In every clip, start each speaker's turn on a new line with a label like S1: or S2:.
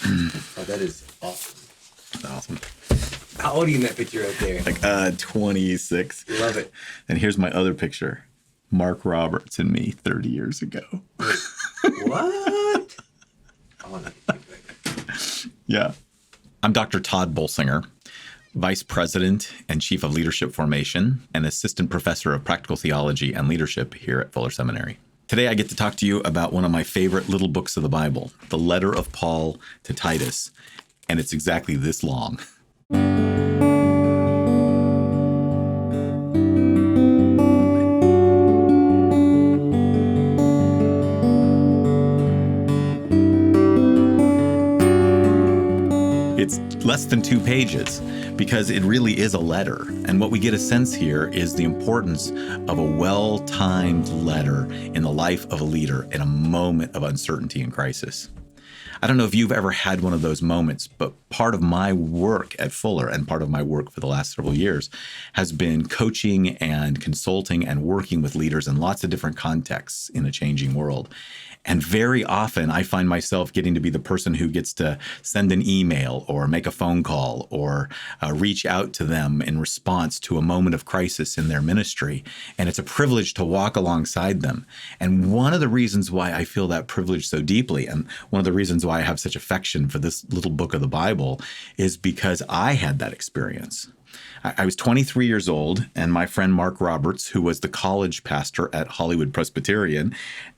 S1: Oh, that is awesome.
S2: That's awesome.
S1: How old are you in that picture right there?
S2: Like 26.
S1: Love it.
S2: And here's my other picture. Mark Roberts and me 30 years ago.
S1: What? I want to think like that.
S2: Yeah. I'm Dr. Tod Bolsinger, Vice President and Chief of Leadership Formation and Assistant Professor of Practical Theology and Leadership here at Fuller Seminary. Today I get to talk to you about one of my favorite little books of the Bible, the letter of Paul to Titus. And it's exactly this long. It's less than 2 pages because it really is a letter. And what we get a sense here is the importance of a well-timed letter in the life of a leader in a moment of uncertainty and crisis. I don't know if you've ever had one of those moments, but part of my work at Fuller and part of my work for the last several years has been coaching and consulting and working with leaders in lots of different contexts in a changing world. And very often I find myself getting to be the person who gets to send an email or make a phone call or reach out to them in response to a moment of crisis in their ministry. And it's a privilege to walk alongside them. And one of the reasons why I feel that privilege so deeply, and one of the reasons why I have such affection for this little book of the Bible, is because I had that experience. I was 23 years old, and my friend Mark Roberts, who was the college pastor at Hollywood Presbyterian,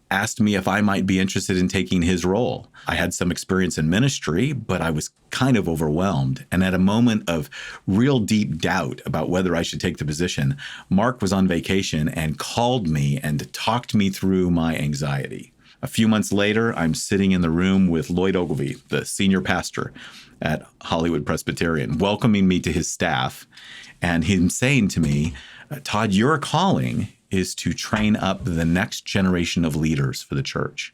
S2: asked me if I might be interested in taking his role. I had some experience in ministry, but I was kind of overwhelmed. And at a moment of real deep doubt about whether I should take the position, Mark was on vacation and called me and talked me through my anxiety. A few months later, I'm sitting in the room with Lloyd Ogilvie, the senior pastor at Hollywood Presbyterian, welcoming me to his staff, and him saying to me, Todd, your calling is to train up the next generation of leaders for the church.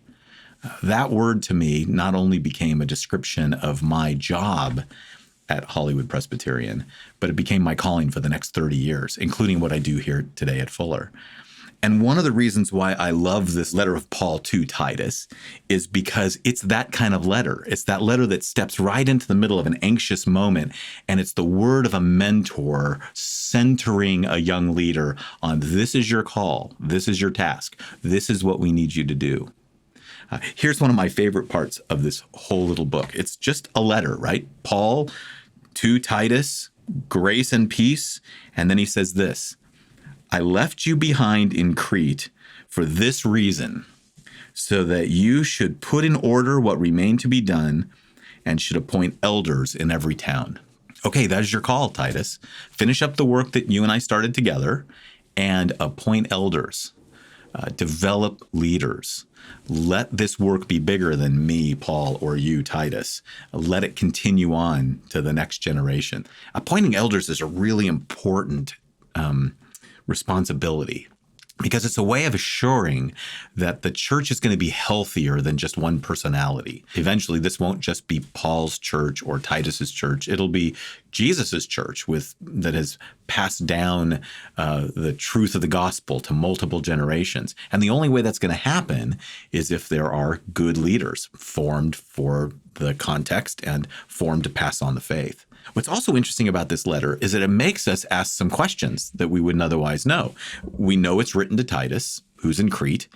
S2: That word to me not only became a description of my job at Hollywood Presbyterian, but it became my calling for the next 30 years, including what I do here today at Fuller. And one of the reasons why I love this letter of Paul to Titus is because it's that kind of letter. It's that letter that steps right into the middle of an anxious moment, and it's the word of a mentor centering a young leader on this is your call, this is your task, this is what we need you to do. Here's one of my favorite parts of this whole little book. It's just a letter, right? Paul to Titus, grace and peace, and then he says this, I left you behind in Crete for this reason, so that you should put in order what remained to be done and should appoint elders in every town. Okay, that is your call, Titus. Finish up the work that you and I started together and appoint elders. Develop leaders. Let this work be bigger than me, Paul, or you, Titus. Let it continue on to the next generation. Appointing elders is a really important responsibility, because it's a way of assuring that the church is going to be healthier than just one personality. Eventually, this won't just be Paul's church or Titus's church. It'll be Jesus's church that has passed down the truth of the gospel to multiple generations. And the only way that's going to happen is if there are good leaders formed for the context and formed to pass on the faith. What's also interesting about this letter is that it makes us ask some questions that we wouldn't otherwise know. We know it's written to Titus, who's in Crete.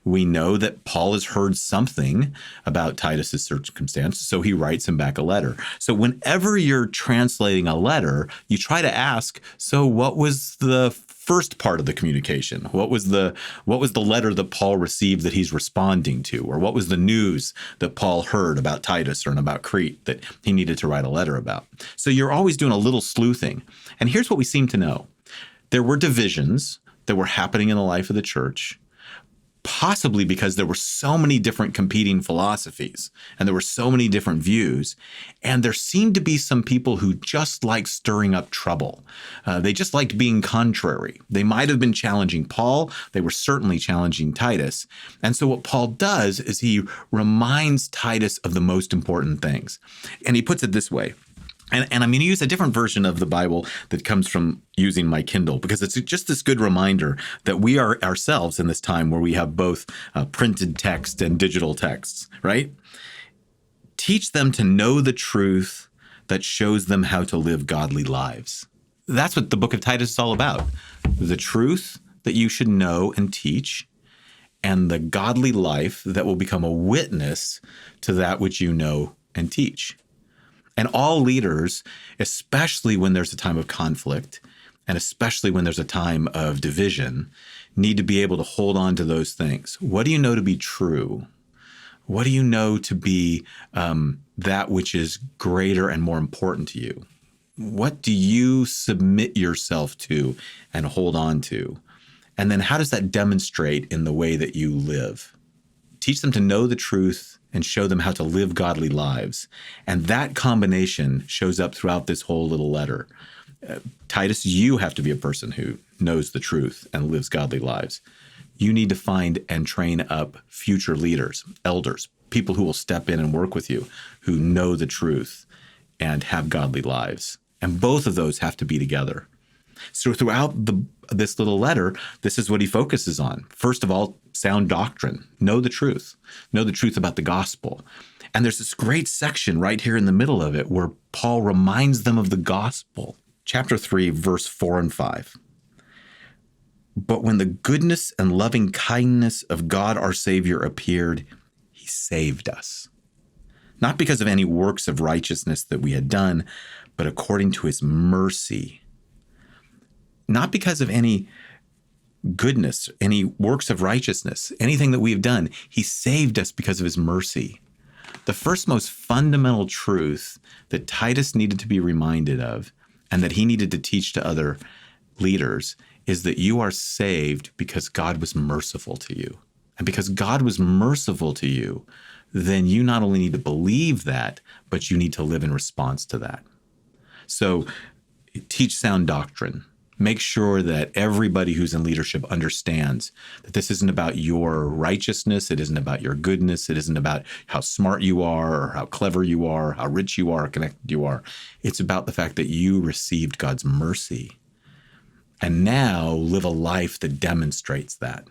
S2: We know that Paul has heard something about Titus's circumstance, so he writes him back a letter. So whenever you're translating a letter, you try to ask, so what was the first part of the communication? What was the letter that Paul received that he's responding to? Or what was the news that Paul heard about Titus or about Crete that he needed to write a letter about? So you're always doing a little sleuthing. And here's what we seem to know. There were divisions that were happening in the life of the church, possibly because there were so many different competing philosophies and there were so many different views. And there seemed to be some people who just liked stirring up trouble. They just liked being contrary. They might have been challenging Paul. They were certainly challenging Titus. And so what Paul does is he reminds Titus of the most important things. And he puts it this way. And I'm going to use a different version of the Bible that comes from using my Kindle, because it's just this good reminder that we are ourselves in this time where we have both printed text and digital texts, right? Teach them to know the truth that shows them how to live godly lives. That's what the book of Titus is all about. The truth that you should know and teach, and the godly life that will become a witness to that which you know and teach. And all leaders, especially when there's a time of conflict, and especially when there's a time of division, need to be able to hold on to those things. What do you know to be true? What do you know to be that which is greater and more important to you? What do you submit yourself to and hold on to? And then how does that demonstrate in the way that you live? Teach them to know the truth and show them how to live godly lives. And that combination shows up throughout this whole little letter. Titus, you have to be a person who knows the truth and lives godly lives. You need to find and train up future leaders, elders, people who will step in and work with you, who know the truth and have godly lives. And both of those have to be together. So throughout this little letter, this is what he focuses on. First of all, sound doctrine. Know the truth. Know the truth about the gospel. And there's this great section right here in the middle of it where Paul reminds them of the gospel. Chapter 3, verse 4 and 5. But when the goodness and loving kindness of God our Savior appeared, he saved us. Not because of any works of righteousness that we had done, but according to his mercy. Not because of any goodness, any works of righteousness, anything that we have done. He saved us because of his mercy. The first most fundamental truth that Titus needed to be reminded of and that he needed to teach to other leaders is that you are saved because God was merciful to you. And because God was merciful to you, then you not only need to believe that, but you need to live in response to that. So teach sound doctrine. Make sure that everybody who's in leadership understands that this isn't about your righteousness. It isn't about your goodness. It isn't about how smart you are or how clever you are, how rich you are, connected you are. It's about the fact that you received God's mercy and now live a life that demonstrates that.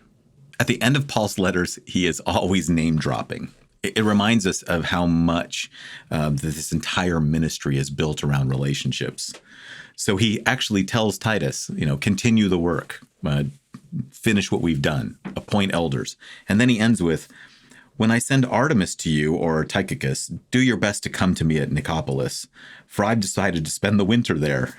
S2: At the end of Paul's letters, he is always name dropping. It reminds us of how much this entire ministry is built around relationships. So he actually tells Titus, continue the work, finish what we've done, appoint elders. And then he ends with, when I send Artemis to you or Tychicus, do your best to come to me at Nicopolis, for I've decided to spend the winter there.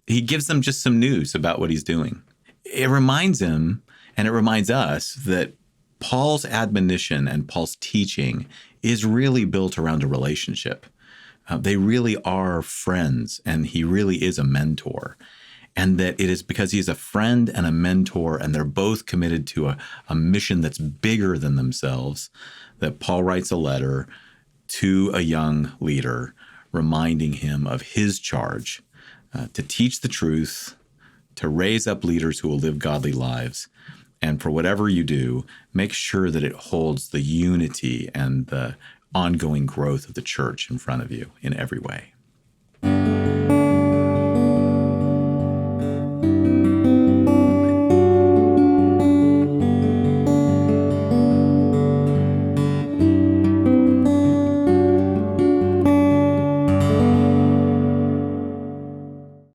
S2: He gives them just some news about what he's doing. It reminds him, and it reminds us, that Paul's admonition and Paul's teaching is really built around a relationship. They really are friends, and he really is a mentor. And that it is because he's a friend and a mentor, and they're both committed to a mission that's bigger than themselves, that Paul writes a letter to a young leader, reminding him of his charge to teach the truth, to raise up leaders who will live godly lives. And for whatever you do, make sure that it holds the unity and the ongoing growth of the church in front of you in every way.